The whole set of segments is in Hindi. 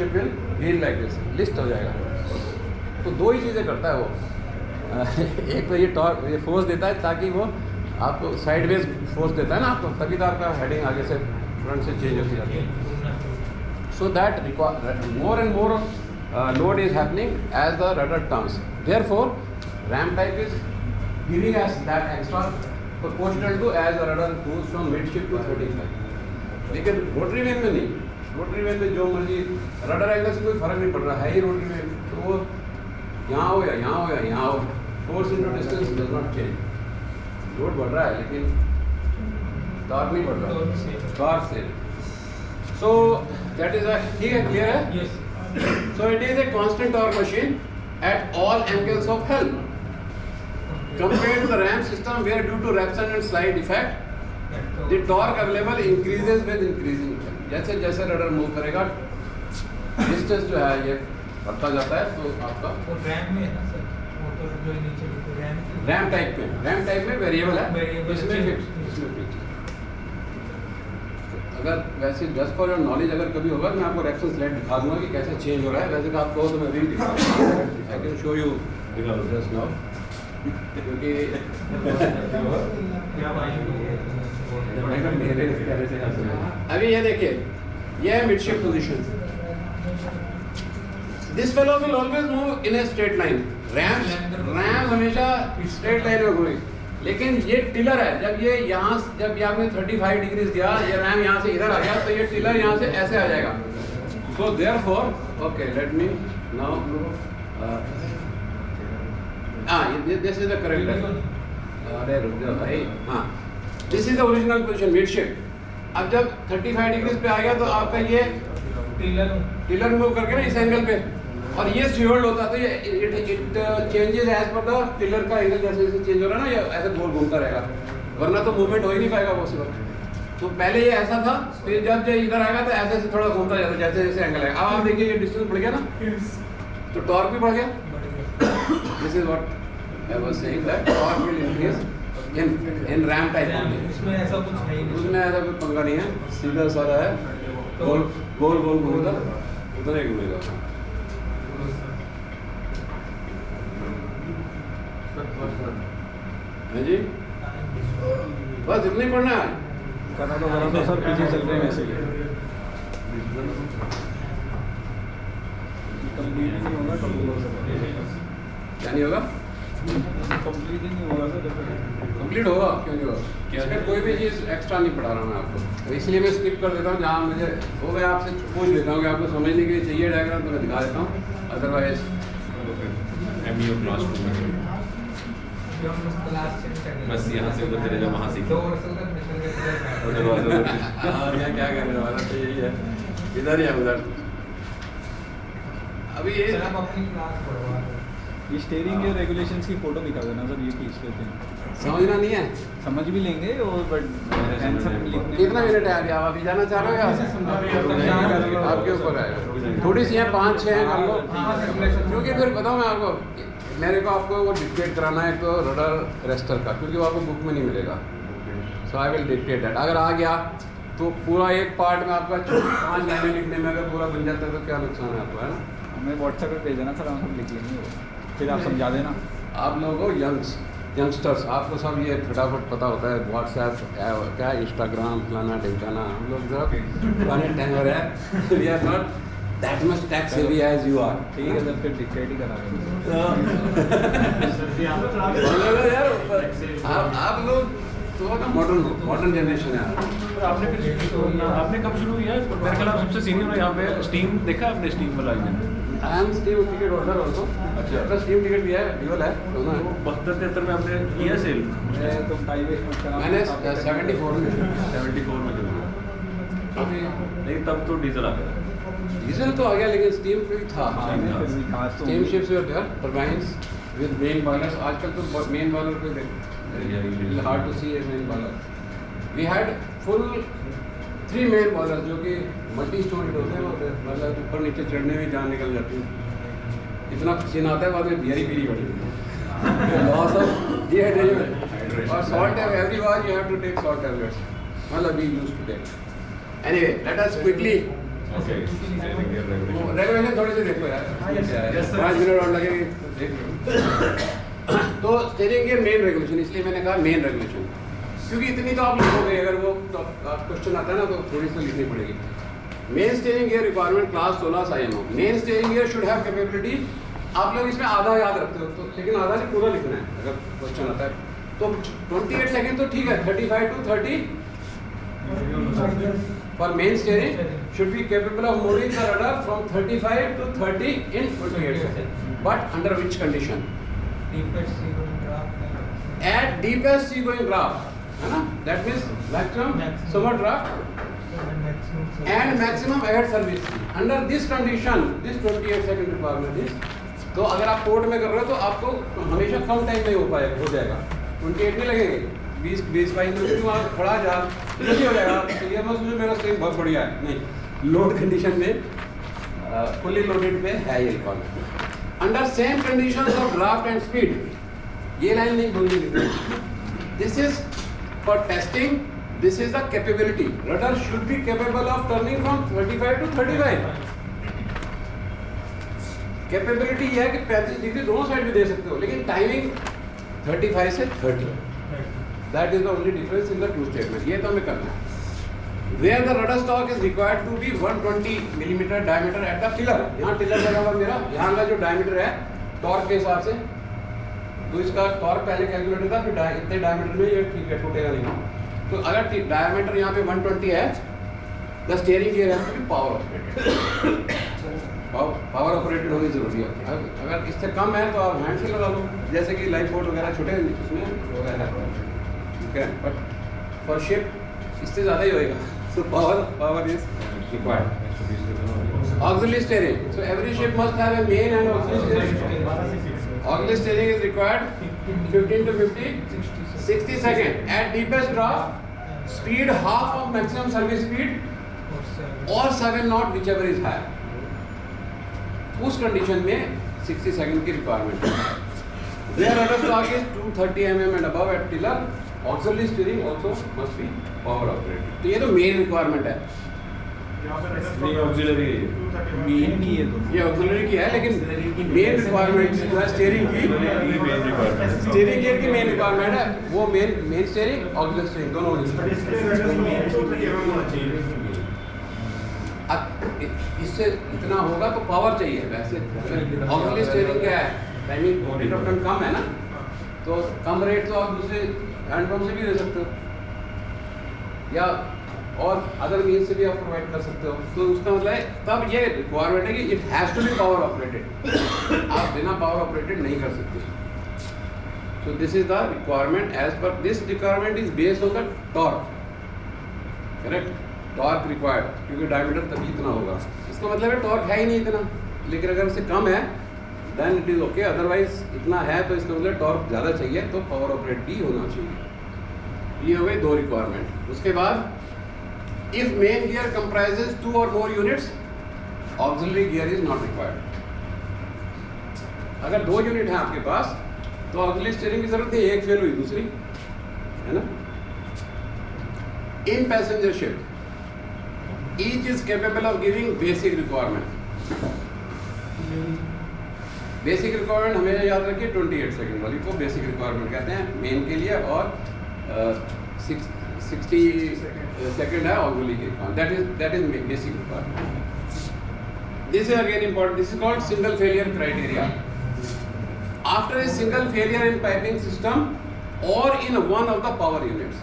Midship will wheel like this, list हो जाएगा। तो दो ही चीज़ें करता है वो एक तो ये टॉर्क, ये फोर्स देता है ताकि वो आपको साइडवेज फोर्स देता है ना आपको, तभी तो आपका हेडिंग आगे से फ्रंट से चेंज होती जाती है। So that more and more load is happening as the rudder turns, therefore ram type is giving us that extra proportional to as the rudder moves from midship to 35। लेकिन रोटरी वेन में नहीं, रोटरी वेन में जो मर्जी रडर एंगल से कोई फर्क नहीं पड़ रहा है ही रोटरी वेन, तो वो यहाँ हो या यहाँ हो या यहाँ हो, force into distance does not change. Load बढ़ रहा है लेकिन टॉर्क नहीं बढ़ रहा, torque same. So that is ठीक है, क्लियर है? Yes. So it is a constant torque machine at all angles of help compared to the RAM system where due to raption and slide effect the torque available increases with increasing effect। जैसे जैसे रडर मूव करेगा डिस्टेंस जो है ये बढ़ता जाता है, तो आपका और रैम में है ना सर, मोटर जो नीचे रैम टाइप में वेरिएबल है, Variable इसमें है। फिक्स, इसमें फिक्स। अगर वैसे जस्ट फॉर योर नॉलेज अगर कभी होगा मैं आपको रेफरेंस स्लाइड दिखा दूंगा कि कैसे चेंज हो रहा है, वैसे आप कहो तो मैं भी दिखा दूंगा, I can show you just now, क्योंकि अभी ये देखिए, ये है midship position. This fellow will always move in a straight line, ram हमेशा स्ट्रेट लाइन में घूमेगी, लेकिन ये टिलर है, जब ये यहाँ, जब ये आपने 35 डिग्री दिया, ये रैम यहाँ से इधर आ गया, तो ये टिलर यहाँ से ऐसे आ जाएगा। So therefore okay let me now this is the correct, अरे रुक जाओ भाई, हाँ this is the original position midship. अब जब 35 डिग्री पे आ गया तो आपका ये टिलर मूव करके ना इस एंगल पे, और ये स्वीवर्ड होता है, तो ये it changes as per the tiller का एंगल, जैसे जैसे चेंज हो रहा है ना, ये ऐसे गोल घूमता रहेगा, वरना तो मूवमेंट हो ही नहीं पाएगा पॉसिबल। तो पहले ये ऐसा था, फिर जब जो इधर आएगा तो ऐसे ऐसे थोड़ा घूमता जाता है, जैसे जैसे एंगल आएगा। अब आप देखिए ये डिस्टेंस बढ़ गया ना, तो टॉर्क भी बढ़ गया। This is what I was saying, that torque will increase in RAM type. उसमें ऐसा कुछ है ही नहीं, उसमें ऐसा कोई पंगा नहीं है, सीधा सारा है, गोल गोल गोल घूमेगा, उतना ही घूमेगा। है जी, बस इतना ही पढ़ना है। करना तो सर पीछे चल रहे हैं वैसे ही, कंप्लीट नहीं होगा, क्या नहीं होगा? कंप्लीट ही नहीं होगा सर, कंप्लीट होगा, क्यों नहीं होगा? इसमें कोई भी चीज़ एक्स्ट्रा नहीं पढ़ा रहा मैं आपको, तो इसलिए मैं स्किप कर देता हूँ। जहाँ मुझे वो मैं आपसे पूछ लेता हूँ कि आपको समझने के लिए चाहिए डायग्राम, तो मैं दिखा देता हूँ, अदरवाइज MU क्लास रूम में क्लास चेंज करनी बस यहाँ से उधर चले जाओ, वहाँ सीखो। 2 वर्ष तक निकल गए हाँ यहाँ क्या करने वाला, तो यही है, इधर या उधर। अभी ये सर आप अपनी क्लास पढ़वा दो। ये स्टीयरिंग के रेगुलेशंस की फोटो दिखा देना सर, ये खींच लेते हैं, समझना नहीं है, समझ भी लेंगे और बट आंसर लिखने कितना मिनट है अभी? आप अभी जाना चाह रहे हो या आपके ऊपर है? थोड़ी सी है, 5-6 कर लो, क्योंकि फिर बताऊँ मैं आपको, मेरे को आपको वो डिक्टेट कराना है, तो रडर रेस्टर का, क्योंकि वो आपको बुक में नहीं मिलेगा। सो आई विल डिक्टेट दैट। अगर आ गया तो पूरा एक पार्ट में आपका 5 लाइनें लिखने में अगर पूरा बन जाता है तो क्या नुकसान है आपको, है ना? हमें व्हाट्सएप पे भेज देना सर, हम सब लिख लेंगे वो, फिर आप समझा देना। आप लोगों को यंगस्टर्स आपको सब ये फटाफट पता होता है, व्हाट्सएप क्या इंस्टाग्राम फलाना ढिमकाना, हम लोग जब पुराने टाइमर है, we are not that much tax heavy as you are. ठीक है सर, फिर डिक्टेट ही करा देंगे। यार आप लोग थोड़ा ना मॉडर्न जनरेशन है। आपने कब शुरू किया? मेरे ख्याल सबसे सीनियर हो यहाँ पे। स्टीम देखा आपने? स्टीम वाला I am steam ticket holder also. अच्छा, स्टीम टिकट भी है, ड्यूअल है, दोनों है। 72-73 में आपने किया सेल? तो टाइम वेस्ट मत करना। मैंने 74 में 74 में शुरू किया। अभी लेकिन तब तो डीजल आ गया। डीजल तो आ गया, लेकिन स्टीम भी था। Steam ships were there, turbines with main boilers. आजकल तो मेन बॉयलर कोई hard to see a main boiler. We had full 3 main boiler जो कि मल्टी स्टोरेड होते हैं, मतलब ऊपर नीचे चढ़ने में जान निकल जाती है। इतना पसीना आता है, बाद में बियरी पीनी पड़ती है। लॉस ऑफ डिहाइड्रेशन और सॉल्ट एवरी बार you have to take salt tablets, मतलब we used to take. Anyway let us quickly okay regulation थोड़ी सी देखो यार, हाँ, yes, sir. Yes, sir. 5 minute और लगेंगे, देख लो। तो स्टीयरिंग गियर मेन रेगुलेशन, इसलिए मैंने कहा मेन रेगुलेशन, क्योंकि इतनी तो आप लिखोगे, अगर वो क्वेश्चन आता है ना तो थोड़ी सी लिखनी पड़ेगी। Main steering gear requirement class 16 IMO। Main steering gear should have capability, आप लोग इसमें आधा याद रखते हो तो, लेकिन आधा नहीं पूरा लिखना है अगर क्वेश्चन आता है तो। 28 सेकंड तो ठीक है, 35 to 30 for main steering should be capable of moving the rudder from 35 to 30 in 28 seconds. But under which condition? deepest sea going draft At deepest sea going draft, है ना? That means maximum summer draft and maximum ahead service. Under this condition, this 28 second requirement is. तो अगर आप पोर्ट में कर रहे हो तो आपको हमेशा कम टाइम में हो जाएगा, 28 नहीं लगेंगे, 20-22 मिनट वहाँ खड़ा जा जल्दी हो जाएगा। चलिए मैं सोचूं मेरा स्क्रीन बहुत बढ़िया है, नहीं, लोड कंडीशन में फुली लोडेड पे है ये requirement. Under same conditions of draft and speed, ये लाइन नहीं भूलनी, this is for testing, this is the capability, rudder should be capable of turning from 35 to 35। Capability ये है कि 35 डिग्री दोनों साइड में दे सकते हो, लेकिन टाइमिंग 35 से 30, that is the only difference in the two statement. ये तो हमें करना है। Where the rudder stock is required to be 120 millimetre diameter at the tiller, यहाँ टिलर लगा हुआ मेरा, यहाँ का जो डायमीटर है टॉर्क के हिसाब से, तो इसका टॉर्क पहले कैलकुलेट था, फिर इतने डायमीटर में ये ठीक है, टूटेगा नहीं। तो अगर डायमीटर यहाँ पे 120 है, the steering gear has to be power operated, power operated होनी जरूरी है। अगर इससे कम है तो आप हैंड से लगा लो, जैसे कि लाइफ बोट वगैरह छोटे उसमें वगैरह है, ठीक है, बट फॉर शिप इससे ज़्यादा ही होएगा, so power is required. Auxiliary steering, so every ship must have a main and auxiliary steering. Auxiliary steering is required 15 to 60 second at deepest draft, speed half of maximum service speed और 7 knot whichever is higher। उस कंडीशन में 60 सेकंड की रिक्वायरमेंट है। Their rudder stock is 230 mm and above at tiller, auxiliary steering also must be power operated। तो ये तो मेन रिक्वायरमेंट है, ऑक्सिलरी मेन की है, ये ऑक्सिलरी की है, लेकिन मेन रिक्वायरमेंट जो है स्टीयरिंग की, स्टीयरिंग गियर की मेन रिक्वायरमेंट है, वो मेन स्टीयरिंग ऑक्सिलरी स्टीयरिंग दोनों होनी चाहिए। अब इससे इतना होगा तो पावर चाहिए, वैसे ऑक्सिलरी स्टीयरिंग क्या है, टाइमिंग रेट ऑफ टर्न कम है ना, तो कम रेट तो आप दूसरे हैंड पंप से भी दे सकते हो या और अदर मीन से भी आप प्रोवाइड कर सकते हो। तो उसका मतलब है तब ये रिक्वायरमेंट है कि it has to be power operated, आप बिना पावर ऑपरेटेड नहीं कर सकते। So this is the requirement, as per this requirement is based on the torque, correct, torque required, क्योंकि डायमीटर तभी इतना होगा, इसका मतलब है टॉर्क है ही नहीं इतना, लेकिन अगर उससे कम है then it is okay, otherwise इतना है तो इसका मतलब टॉर्क ज़्यादा चाहिए तो पावर ऑपरेट भी होना चाहिए। ये हो गए दो रिक्वायरमेंट। उसके बाद if main gear comprises 2 or more units, auxiliary gear is not required. अगर 2 यूनिट है आपके पास तो ऑक्सिलरी स्टीयरिंग की जरूरत है, एक फेल हुई दूसरी, है ना। In passenger ship each is capable of giving basic requirement। Basic requirement हमेशा याद रखिए, 28 सेकंड वाली को बेसिक रिक्वायरमेंट कहते हैं मेन के लिए, और 60 सेकंड है ऑक्सिलरी के लिए, that is basic requirement. This is again important, this is called single failure criteria. After a single failure in piping system और in one of the power units,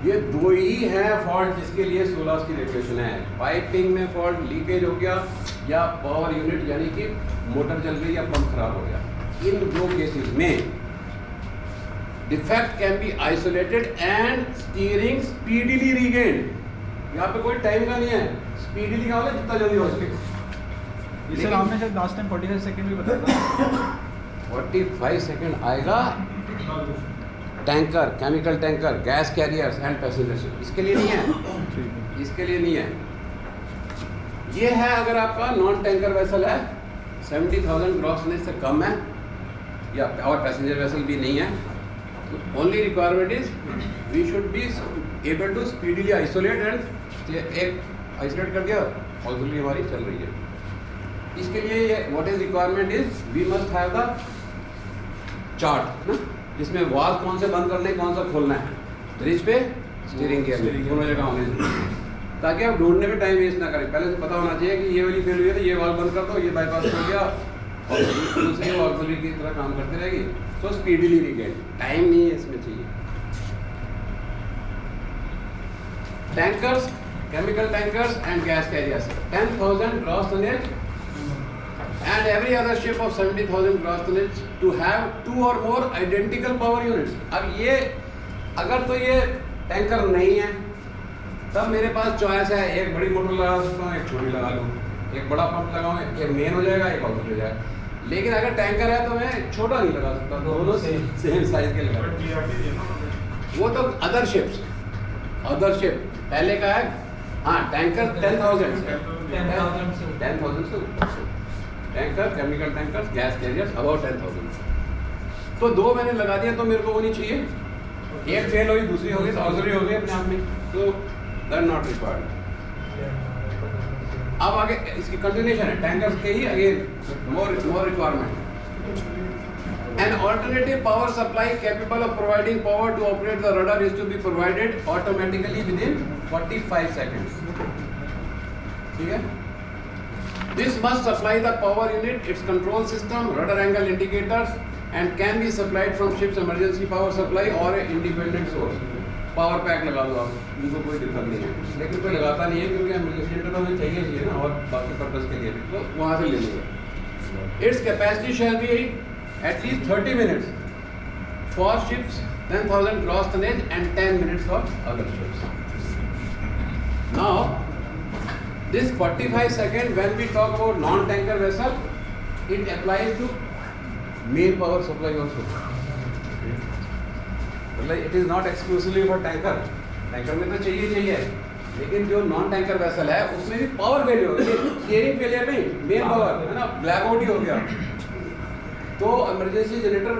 ये दो ही हैं फॉल्ट जिसके लिए 16 की रेगुलेशन है। पाइपिंग में फॉल्ट, लीकेज हो गया या पावर यूनिट यानी कि मोटर चल गई या पंप खराब हो गया, इन दो केसेस में defect can be isolated and steering speedily regained. यहाँ पे कोई टाइम का नहीं है, स्पीडीली का मतलब जितना जल्दी हो सके। सर आपने शायद लास्ट टाइम 45 सेकंड भी बताया था। 45 सेकंड आएगा tanker, chemical tanker, gas carriers and passengers, इसके लिए नहीं है, इसके लिए नहीं है। ये है अगर आपका नॉन टैंकर वेसल है, 70,000 ग्रॉस टनेज से कम है, या और पैसेंजर वेसल भी नहीं है, तो only requirement is we should be able to speedily isolate and एक आइसोलेट कर दिया ऑक्सिलरी हमारी चल रही है। इसके लिए what is requirement is we must have the chart ना, जिसमें वाल्व कौन से बंद करने कौन सा खोलना है, ब्रिज पे स्टीयरिंग गियर दोनों जगह होने चाहिए, ताकि आप ढूंढने में टाइम वेस्ट ना करें। पहले से पता होना चाहिए कि ये वाली फेल हुई है तो ये वाल्व बंद कर दो, ये बाईपास हो गया और दूसरी ऑक्सिलरी की तरह काम करती रहेगी। सो स्पीडीली रिगेन, टाइम नहीं है इसमें चाहिए। Tankers, chemical tankers and gas carriers, 10,000 gross tonnage and every other ship of 70,000 gross tonnage to have 2 or more identical power units। अब ये अगर तो ये टैंकर नहीं है तब मेरे पास चॉइस है, एक बड़ी मोटर लगा सकता हूँ, एक छोटी लगा लूँ, एक बड़ा पंप लगाऊँ, एक मेन हो जाएगा, एक ऑक्सिलरी हो जाएगा। लेकिन अगर टैंकर है तो मैं छोटा नहीं लगा सकता, दोनों सेम साइज के लगा। वो तो अदर शिप्स, अदर शिप पहले का है। हाँ, tanker 10,000 tanker, chemical tankers, gas carriers about 10,000। तो दो मैंने लगा दिया तो मेरे को वो नहीं चाहिए, एक फेल हुई दूसरी होगी तो ऑक्सिलरी हो गई अपने आप में, तो दैट नॉट रिक्वायर्ड। अब आगे इसकी कंटिन्यूशन है टैंकर्स के ही, again more requirement. An alternative power supply capable of providing power to operate the rudder is to be provided automatically within 45 seconds. ठीक है? This must supply the power unit, its control system, rudder angle indicators, and can be supplied from ship's emergency power supply or an independent source. Power pack लगा दो आप, उनको कोई दिक्कत नहीं है, लेकिन कोई लगाता नहीं है क्योंकि इमरजेंसी तो हमें चाहिए ना, और बाकी पर्पज के लिए भी, तो वहाँ से ले लीजिए। Its capacity shall be at least 30 minutes for ships 10,000 gross tonnage and 10 minutes for other ships. Now, this 45 second, when we talk about non-tanker vessel, it applies to main power supply also. मतलब it is not exclusively for tanker. Tanker में तो चाहिए, लेकिन जो नॉन टैंकर वेसल है उसमें भी पावर फेलियर होगी, स्टीयरिंग फेलियर नहीं, मेन पावर है ना, ब्लैक आउट ही हो गया, तो emergency generator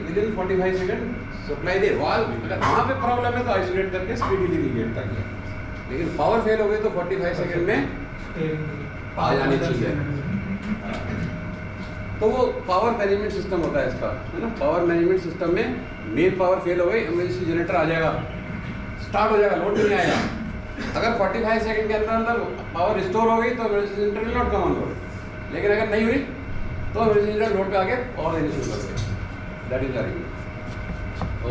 within 45 second supply दे। वाल्व अगर वहाँ पे प्रॉब्लम है तो आइसोलेट करके स्पीडीली रिगेट कर लिया, लेकिन पावर फेल हो गई तो 45 सेकंड में आ जानी चाहिए। तो वो पावर मैनेजमेंट सिस्टम होता है इसका, है ना। पावर मैनेजमेंट सिस्टम में मेन पावर फेल हो गई, इमरजेंसी जनरेटर आ जाएगा, स्टार्ट हो जाएगा, लोड नहीं आएगा। अगर 45 सेकंड के अंदर पावर रिस्टोर हो गई तो emergency generator will not come on load, लेकिन अगर नहीं हुई तो इमरजेंसी जनरेटर लोड पे आके और देनी शुरू कर देगा। That is the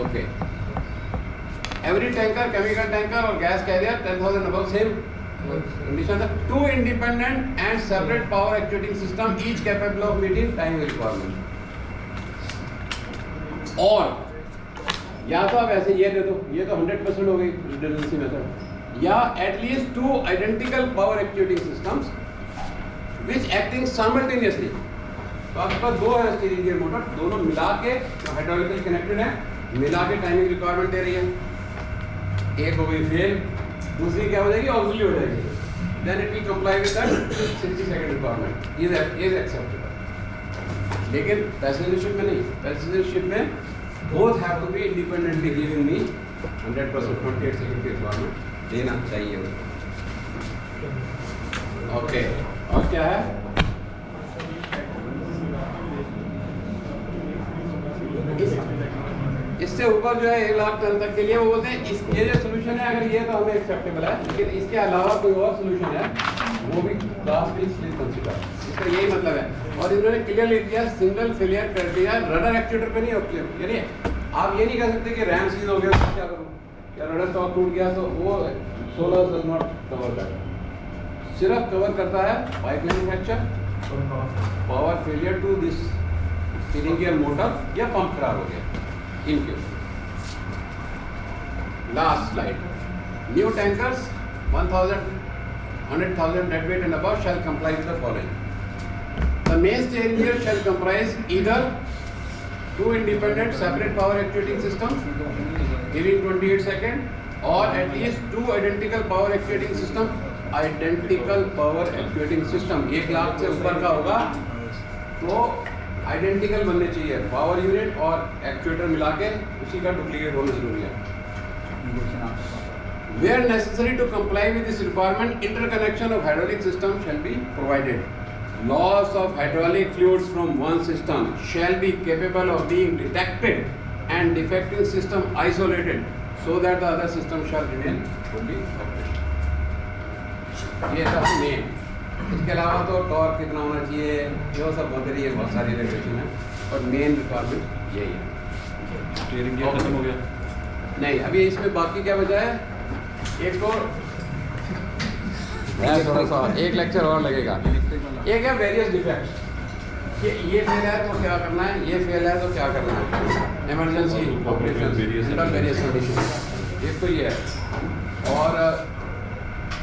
okay. Every tanker, chemical tanker और gas career 10,000 above same condition, the 2 independent and separate power actuating system each capable of meeting time requirement। और या तो आप ऐसे ये दे दो, ये तो 100% हो गई रिडंडेंसी मेथड, या at least 2 identical power actuating systems which acting simultaneously। तो आपके पास दो है स्टीयरिंग गियर मोटर, दोनों मिला के हाइड्रोलिकली कनेक्टेड है, मिला के टाइमिंग रिक्वायरमेंट दे रही है। एक हो गई फेल, दूसरी क्या हो जाएगी, ऑक्सिलरी हो जाएगी, then it will comply with that 60 second requirement, is acceptable. लेकिन पैसेंजर शिप में नहीं, पैसेंजर शिप में both have to be independently giving me 100% 28 second की रिक्वायरमेंट देना चाहिए उसको। ओके, और क्या है, इससे ऊपर जो है 1 लाख टन तक के लिए वो बोलते हैं ये जो सोल्यूशन है, अगर ये तो हमें एक्सेप्टेबल है, लेकिन इसके अलावा कोई और सोल्यूशन है वो भी क्लास बी प्लीज कंसीडर। इसका यही मतलब है। और इन्होंने क्लियर लिख दिया single failure criteria rudder actuator पे नहीं होती है, यानी आप ये नहीं कह सकते कि रैम सीज हो गया तो क्या करूँ, या रडर स्टॉक टूट गया, तो वो 16 डज नॉट कवर दैट। सिर्फ कवर करता है pipe manufacture, power failure to this steering gear motor, या पंप खराब हो गया इनके। Last slide, new tankers 100,000 dead weight and above shall comply with the following. The main steering gear shall comprise either 2 independent separate power actuating systems giving 28 seconds, or at least 2 identical power actuating system, identical power actuating system 1 lakh से ऊपर का होगा तो आइडेंटिकल बनने चाहिए, पावर यूनिट और एक्चुएटर मिला के, उसी का डुप्लीकेट होना जरूरी है। Where necessary to comply with this requirement, interconnection of hydraulic system shall be provided. Loss of hydraulic fluids from one system shall be capable of being detected and defective system isolated so that the other system shall remain fully operational. ये था मेन. इसके अलावा तो टॉर्क कितना होना चाहिए, ये सब होते रही है, बहुत सारी रेगुलेशन है, पर मेन रिक्वायरमेंट यही है. स्टीयरिंग गियर खत्म हो गया. नहीं, अभी इसमें बाकी क्या बचा है, एक तो थोड़ा सा एक लेक्चर और लगेगा. एक है वेरियस डिफेक्ट्स, कि ये फेल है तो क्या करना है, ये फेल है तो क्या करना है, emergency operation under various condition. एक तो ये है, और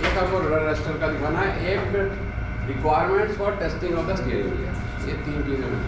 एक आपको रजिस्टर का दिखाना है, एक requirements for testing of the steering gear. ये 3 चीज़ें हैं.